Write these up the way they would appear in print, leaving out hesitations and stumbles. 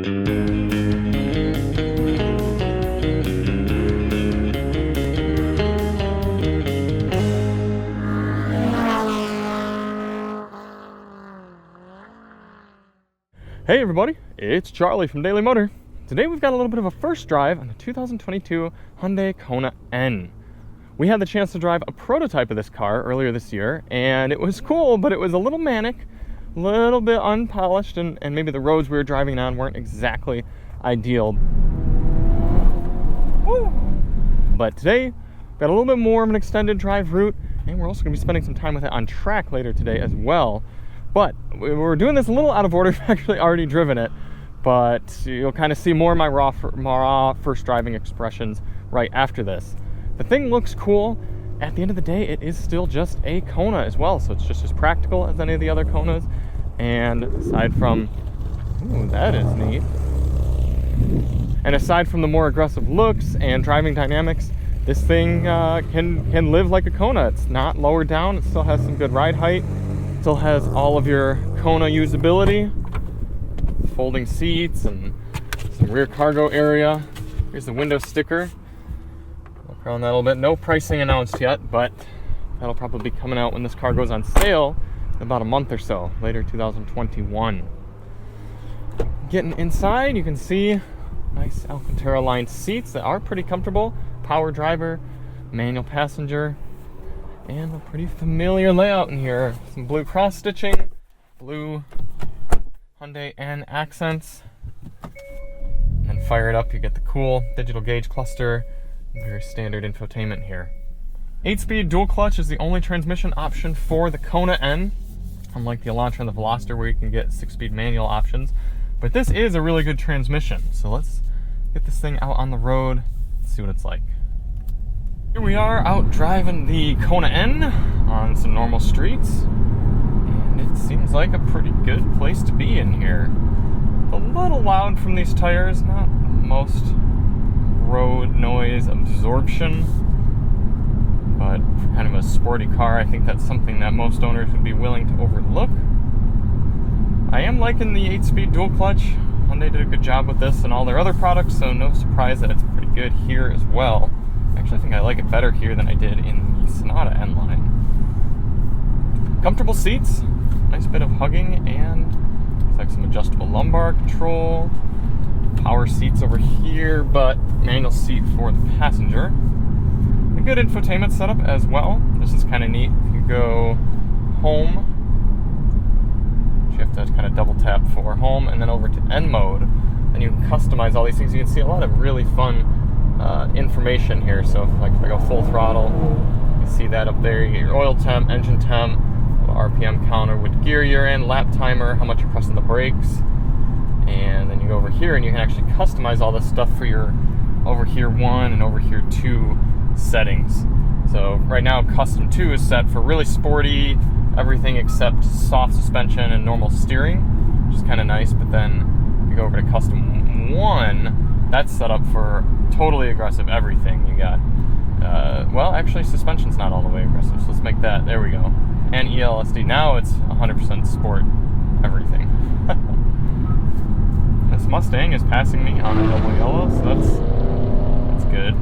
Hey everybody, it's Charlie from Daily Motor. Today we've got a little bit of a first drive on the 2022 Hyundai Kona N. We had the chance to drive a prototype of this car earlier this year, and it was cool, but it was a little manic, a little bit unpolished, and maybe the roads we were driving on weren't exactly ideal. Woo! But today, we've got a little bit more of an extended drive route, and we're also going to be spending some time with it on track later today as well. But we're doing this a little out of order. I've actually already driven it, but you'll kind of see more of my raw first driving expressions right after this. The thing looks cool. At the end of the day, it is still just a Kona as well, so it's just as practical as any of the other Konas. And aside from, ooh, that is neat. And aside from the more aggressive looks and driving dynamics, this thing can live like a Kona. It's not lowered down. It still has some good ride height. Still has all of your Kona usability, folding seats and some rear cargo area. Here's the window sticker. Look around that a little bit. No pricing announced yet, but that'll probably be coming out when this car goes on sale in about a month or so, later 2021. Getting inside, you can see nice Alcantara lined seats that are pretty comfortable. Power driver, manual passenger. And a pretty familiar layout in here. Some blue cross stitching, blue Hyundai N accents. And then fire it up, you get the cool digital gauge cluster. Very standard infotainment here. 8-speed dual clutch is the only transmission option for the Kona N, unlike the Elantra and the Veloster where you can get 6-speed manual options. But this is a really good transmission. So let's get this thing out on the road and see what it's like. Here we are out driving the Kona N on some normal streets, and it seems like a pretty good place to be in here. A little loud from these tires, not most road noise absorption, but for kind of a sporty car, I think that's something that most owners would be willing to overlook. I am liking the 8-speed dual clutch. Hyundai did a good job with this and all their other products, so no surprise that it's pretty good here as well. Actually, I think I like it better here than I did in the Sonata N line. Comfortable seats, nice bit of hugging, and looks like some adjustable lumbar control. Power seats over here, but manual seat for the passenger. A good infotainment setup as well. This is kind of neat. You go home. You have to kind of double tap for home, and then over to N mode. And you can customize all these things. You can see a lot of really fun information here. So if I go full throttle, you see that up there. You get your oil temp, engine temp, RPM counter, what gear you're in, lap timer, how much you're pressing the brakes, and then you go over here and you can actually customize all this stuff for your over here 1 and over here 2 settings. So right now custom 2 is set for really sporty, everything except soft suspension and normal steering, which is kind of nice. But then you go over to custom 1, that's set up for totally aggressive everything. You got, well, actually suspension's not all the way aggressive, so let's make that, there we go. And ELSD, now it's 100% sport everything. This Mustang is passing me on a double yellow, so that's good.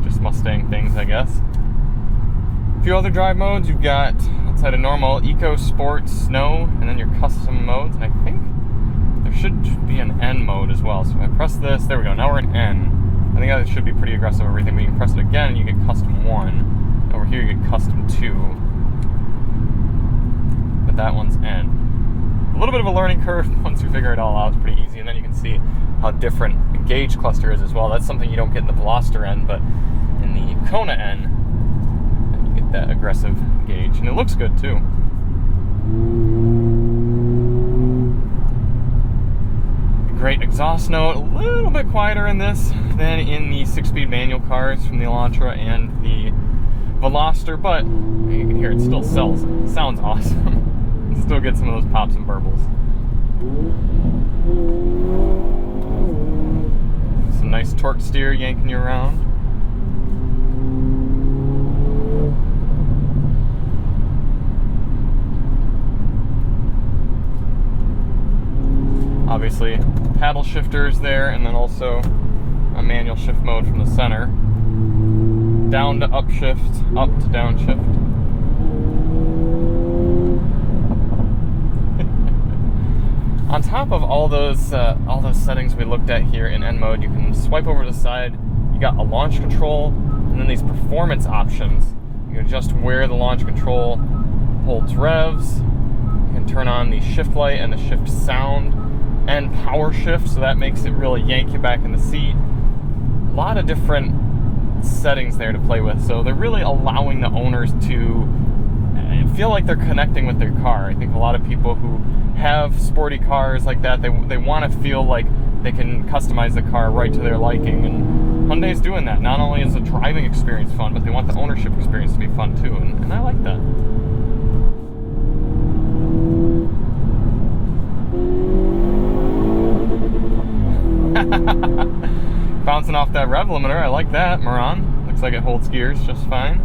Just Mustang things, I guess. A few other drive modes. You've got, outside of normal, Eco, Sport, Snow, and then your custom modes, and I think there should be an N mode as well. So if I press this, there we go, now we're in N. I think that should be pretty aggressive everything, but you can press it again and you get custom 1. Over here you get custom 2. But that one's N. A little bit of a learning curve. Once you figure it all out, it's pretty easy, and then you can see how different the gauge cluster is as well. That's something you don't get in the Veloster N, but in the Kona N, you get that aggressive gauge, and it looks good too. Great exhaust note, a little bit quieter in this than in the 6-speed manual cars from the Elantra and the Veloster, but you can hear it still sounds awesome. Still get some of those pops and burbles. Some nice torque steer yanking you around. Obviously, paddle shifters there, and then also a manual shift mode from the center. Down to up shift, up to down shift. On top of all those settings we looked at here in N mode, you can swipe over to the side. You got a launch control, and then these performance options. You can adjust where the launch control holds revs. You can turn on the shift light and the shift sound, and power shift, so that makes it really yank you back in the seat. A lot of different settings there to play with, so they're really allowing the owners to feel like they're connecting with their car. I think a lot of people who have sporty cars like that, they want to feel like they can customize the car right to their liking, and Hyundai's doing that. Not only is the driving experience fun, but they want the ownership experience to be fun too, and I like that. Bouncing off that rev limiter, I like that. Moran, looks like it holds gears just fine.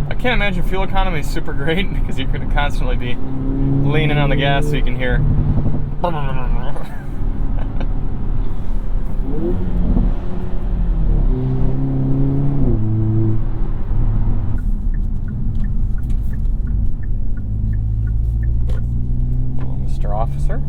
I can't imagine fuel economy is super great because you're going to constantly be leaning on the gas so you can hear. Hello, Mr. Officer.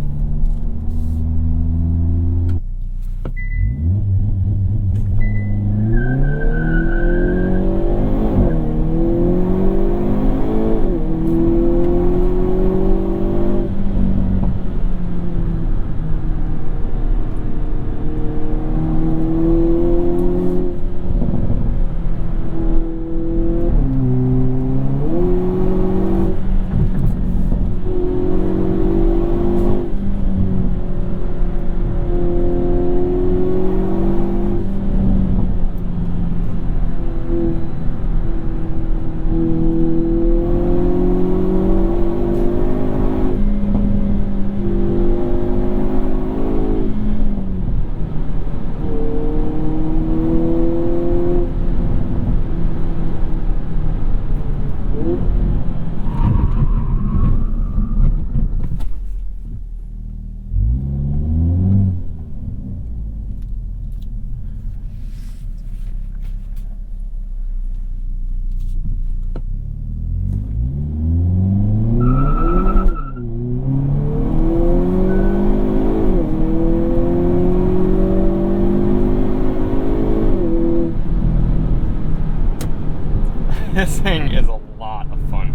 This thing is a lot of fun.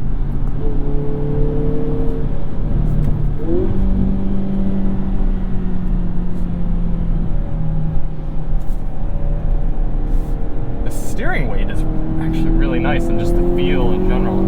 The steering weight is actually really nice, and just the feel in general.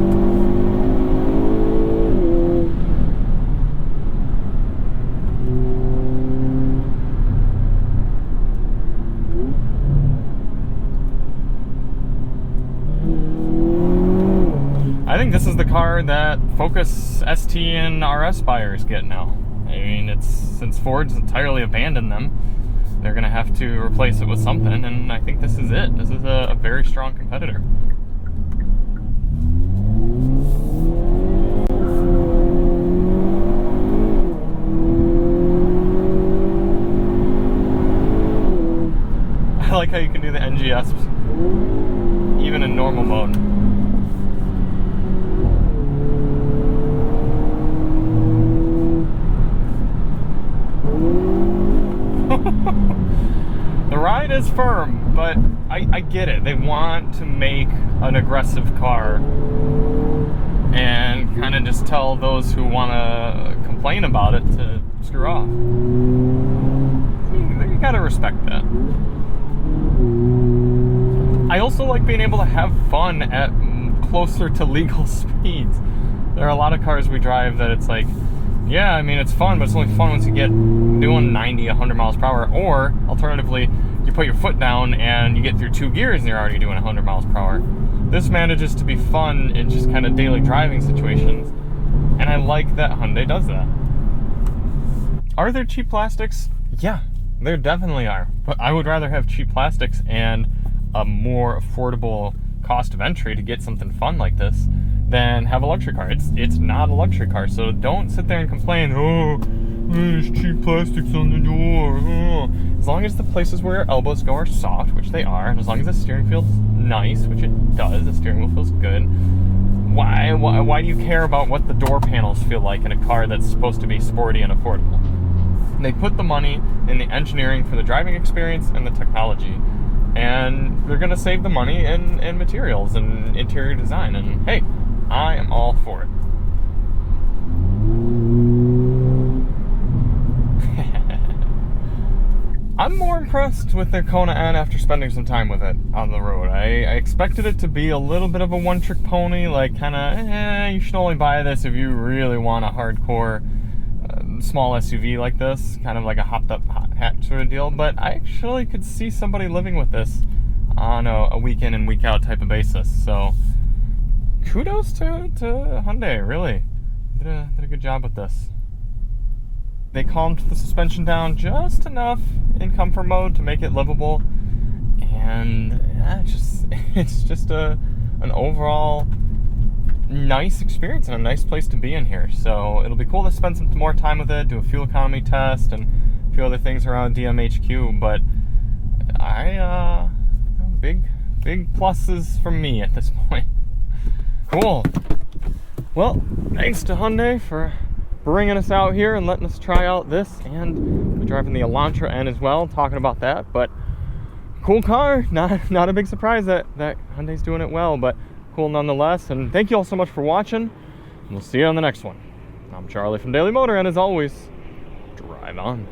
I think this is the car that Focus ST and RS buyers get now. I mean, since Ford's entirely abandoned them, they're going to have to replace it with something, and I think this is it. This is a very strong competitor. I like how you can do the NGS even in normal mode. The ride is firm, but I get it. They want to make an aggressive car and kind of just tell those who want to complain about it to screw off. You gotta respect that. I also like being able to have fun at closer to legal speeds. There are a lot of cars we drive that it's like, yeah, I mean, it's fun, but it's only fun once you get doing 90, 100 miles per hour. Or, alternatively, you put your foot down and you get through 2 gears and you're already doing 100 miles per hour. This manages to be fun in just kind of daily driving situations. And I like that Hyundai does that. Are there cheap plastics? Yeah, there definitely are. But I would rather have cheap plastics and a more affordable cost of entry to get something fun like this than have a luxury car. It's not a luxury car, so don't sit there and complain, oh, There's cheap plastics on the door. As long as the places where your elbows go are soft, which they are, and as long as the steering feels nice, which it does, the steering wheel feels good, why do you care about what the door panels feel like in a car that's supposed to be sporty and affordable? They put the money in the engineering for the driving experience and the technology, and they're going to save the money in materials and interior design, and hey, I am all for it. I'm more impressed with their Kona N after spending some time with it on the road. I expected it to be a little bit of a one-trick pony, like kind of, you should only buy this if you really want a hardcore small SUV like this, kind of like a hopped-up hot hatch sort of deal, but I actually could see somebody living with this on a week-in and week-out type of basis, so kudos to Hyundai, really. Did a good job with this. They calmed the suspension down just enough in comfort mode to make it livable, and it's just an overall nice experience and a nice place to be in here. So it'll be cool to spend some more time with it, do a fuel economy test, and a few other things around DMHQ. But big pluses from me at this point. Cool. Well, thanks to Hyundai for bringing us out here and letting us try out this, and we're driving the Elantra N as well, talking about that. But cool car, not a big surprise that Hyundai's doing it well, but cool nonetheless. And thank you all so much for watching, and we'll see you on the next one. I'm Charlie from Daily Motor, and as always, drive on.